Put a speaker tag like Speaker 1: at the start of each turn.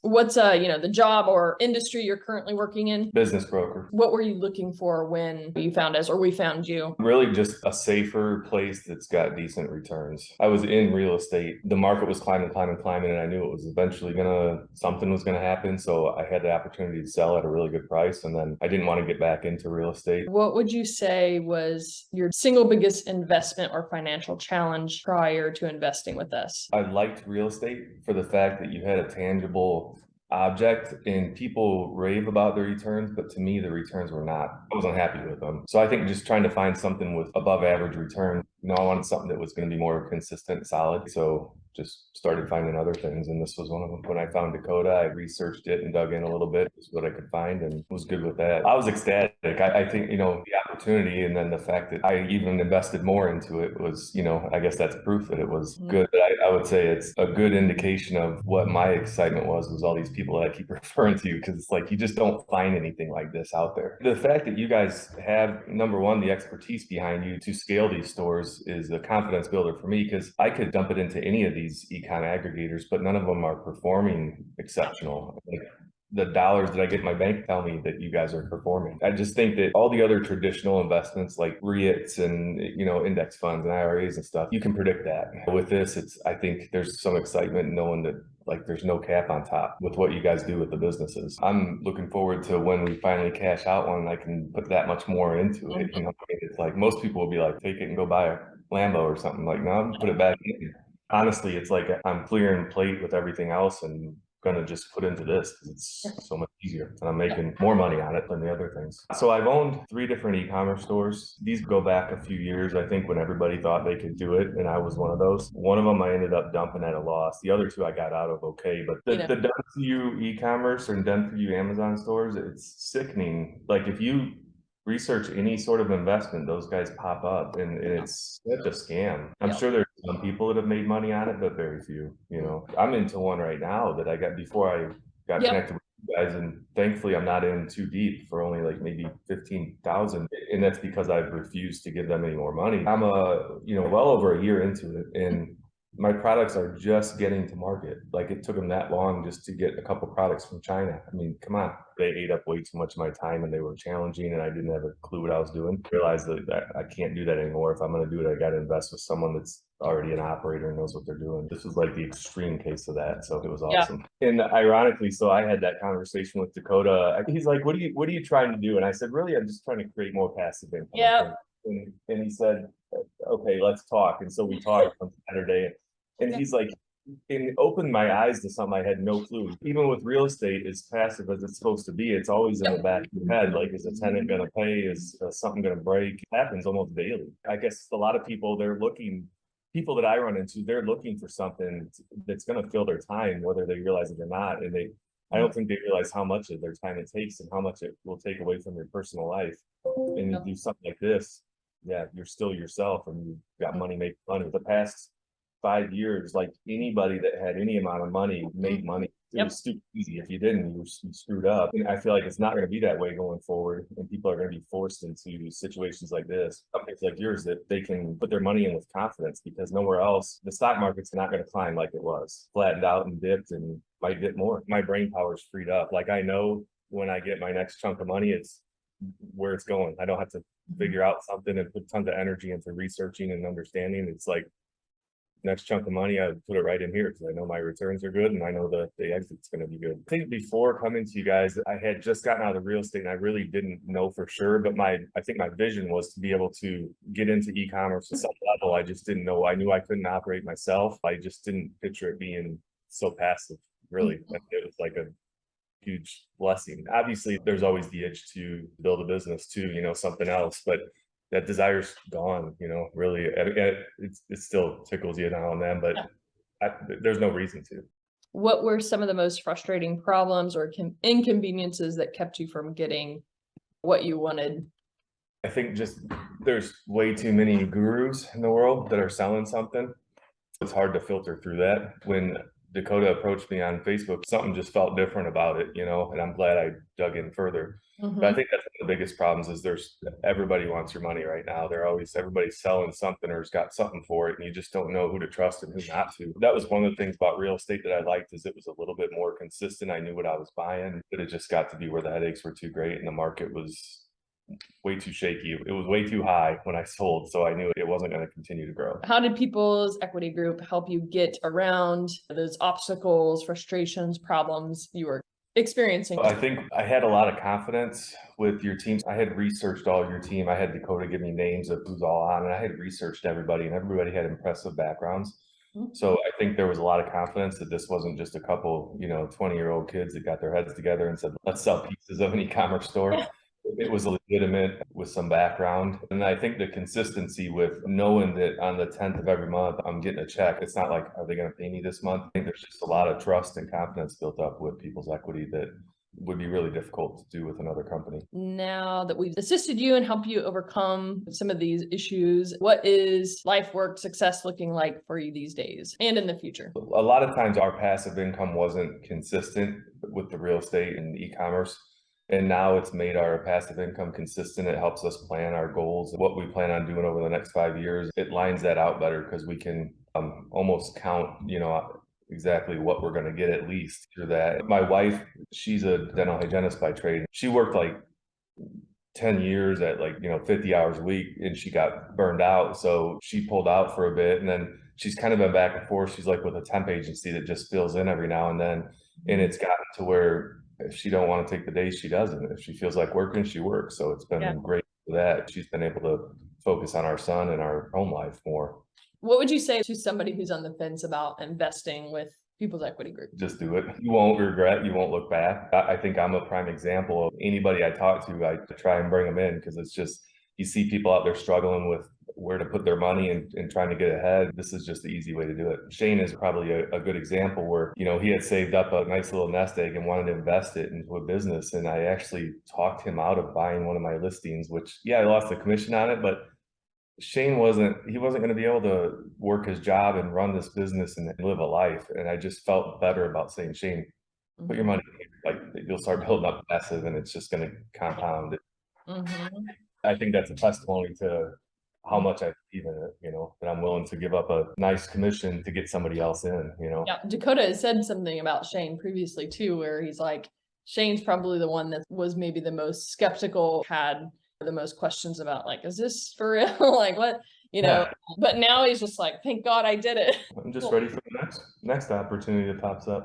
Speaker 1: What's the job or industry you're currently working in?
Speaker 2: Business broker.
Speaker 1: What were you looking for when you found us or we found you?
Speaker 2: Really just a safer place that's got decent returns. I was in real estate. The market was climbing, climbing, climbing, and I knew it was eventually something was gonna happen. So I had the opportunity to sell at a really good price. And then I didn't want to get back into real estate.
Speaker 1: What would you say was your single biggest investment or financial challenge prior to investing with us?
Speaker 2: I liked real estate for the fact that you had a tangible object and people rave about the returns, but to me, the returns were not, I wasn't happy with them. So I think just trying to find something with above average return, I wanted something that was going to be more consistent and solid. So just started finding other things. And this was one of them. When I found Dakota, I researched it and dug in a little bit, was what I could find, and was good with that. I was ecstatic. I think, the opportunity and then the fact that I even invested more into it was, I guess that's proof that it was good. But I would say it's a good indication of what my excitement was all these people that I keep referring to, because it's like you just don't find anything like this out there. The fact that you guys have, number one, the expertise behind you to scale these stores is a confidence builder for me, because I could dump it into any of these e-com aggregators, but none of them are performing exceptional. Like, the dollars that I get in my bank tell me that you guys are performing. I just think that all the other traditional investments like REITs and, index funds and IRAs and stuff, you can predict that. With this, I think there's some excitement knowing that there's no cap on top with what you guys do with the businesses. I'm looking forward to when we finally cash out one and I can put that much more into it. It's like most people will be like, take it and go buy a Lambo or something. Like, no, I'm put it back in. Honestly, it's like I'm clearing plate with everything else and gonna just put into this because it's so much easier and I'm making more money on it than the other things. So I've owned 3 different e-commerce stores. These go back a few years, I think, when everybody thought they could do it, and I was one of those. One of them I ended up dumping at a loss. The other 2 I got out of okay, but the done for you e-commerce and done for you Amazon stores, it's sickening. Like, if you research any sort of investment, those guys pop up, and it's such a scam. I'm sure there's some people that have made money on it, but very few. I'm into one right now that I got before I got connected with you guys, and thankfully I'm not in too deep for only like maybe 15,000, and that's because I've refused to give them any more money. I'm well over a year into it, and my products are just getting to market. Like, it took them that long just to get a couple products from China. I mean, come on. They ate up way too much of my time and they were challenging and I didn't have a clue what I was doing. I realized that I can't do that anymore. If I'm going to do it, I got to invest with someone that's already an operator and knows what they're doing. This was like the extreme case of that. So it was awesome. And ironically, so I had that conversation with Dakota. He's like, what are you trying to do? And I said, really, I'm just trying to create more passive income.
Speaker 1: Yeah.
Speaker 2: And he said, okay, let's talk. And so we talked on Saturday, and he's like, it opened my eyes to something I had no clue. Even with real estate, as passive as it's supposed to be, it's always in the back of your head. Like, is a tenant going to pay? Is something going to break? It happens almost daily. I guess a lot of people, people that I run into, they're looking for something that's going to fill their time, whether they realize it or not. And I don't think they realize how much of their time it takes and how much it will take away from your personal life. And you do something like this, yeah, you're still yourself and you've got money making money. The past 5 years, like, anybody that had any amount of money made money. It was stupid easy. If you didn't, you screwed up. And I feel like it's not going to be that way going forward. And people are going to be forced into situations like this, companies like yours, that they can put their money in with confidence, because nowhere else, the stock market's not going to climb like it was. Flattened out and dipped and might get more. My brain power's freed up. Like, I know when I get my next chunk of money, it's where it's going. I don't have to figure out something and put tons of energy into researching and understanding. It's like, next chunk of money, I put it right in here because I know my returns are good and I know the exit's going to be good. I think before coming to you guys, I had just gotten out of real estate and I really didn't know for sure, but I think my vision was to be able to get into e-commerce at some level. I just didn't know. I knew I couldn't operate myself. I just didn't picture it being so passive, really. It was like a huge blessing. Obviously, there's always the itch to build a business too, something else, but that desire's gone, really. It still tickles you now and then, but there's no reason to.
Speaker 1: What were some of the most frustrating problems or inconveniences that kept you from getting what you wanted?
Speaker 2: I think just there's way too many gurus in the world that are selling something. It's hard to filter through that when Dakota approached me on Facebook, something just felt different about it, and I'm glad I dug in further. But I think that's one of the biggest problems is everybody wants your money right now. Everybody's selling something or has got something for it, and you just don't know who to trust and who not to. That was one of the things about real estate that I liked, is it was a little bit more consistent. I knew what I was buying, but it just got to be where the headaches were too great and the market was way too shaky. It was way too high when I sold, so I knew it wasn't going to continue to grow.
Speaker 1: How did People's Equity Group help you get around those obstacles, frustrations, problems you were experiencing?
Speaker 2: I think I had a lot of confidence with your teams. I had researched all your team. I had Dakota give me names of who's all on, and I had researched everybody, and everybody had impressive backgrounds. So I think there was a lot of confidence that this wasn't just a couple, 20-year-old kids that got their heads together and said, let's sell pieces of an e-commerce store. It was legitimate with some background. And I think the consistency with knowing that on the 10th of every month, I'm getting a check. It's not like, are they going to pay me this month? I think there's just a lot of trust and confidence built up with People's Equity that would be really difficult to do with another company.
Speaker 1: Now that we've assisted you and helped you overcome some of these issues, what is life, work, success looking like for you these days and in the future?
Speaker 2: A lot of times our passive income wasn't consistent with the real estate and e-commerce. And now it's made our passive income consistent. It helps us plan our goals, what we plan on doing over the next 5 years. It lines that out better because we can almost count, exactly what we're going to get at least through that. My wife, she's a dental hygienist by trade. She worked like 10 years at 50 hours a week, and she got burned out. So she pulled out for a bit, and then she's kind of been back and forth. She's like with a temp agency that just fills in every now and then. And it's gotten to where if she don't want to take the days, she doesn't. If she feels like working, she works. So it's been great for that. She's been able to focus on our son and our home life more.
Speaker 1: What would you say to somebody who's on the fence about investing with People's Equity Group?
Speaker 2: Just do it. You won't regret. You won't look back. I think I'm a prime example of anybody I talk to. I try and bring them in because it's just, you see people out there struggling with where to put their money and trying to get ahead. This is just the easy way to do it. Shane is probably a good example where, he had saved up a nice little nest egg and wanted to invest it into a business. And I actually talked him out of buying one of my listings, which, I lost the commission on it, but Shane wasn't going to be able to work his job and run this business and live a life. And I just felt better about saying, Shane, put your money, you'll start building up passive and it's just going to compound. I think that's a testimony to how much I believe in it, that I'm willing to give up a nice commission to get somebody else in,
Speaker 1: Yeah, Dakota has said something about Shane previously too, where he's like, Shane's probably the one that was maybe the most skeptical, had the most questions about is this for real? What, but now he's just like, thank God I did it.
Speaker 2: I'm just ready for the next opportunity that pops up.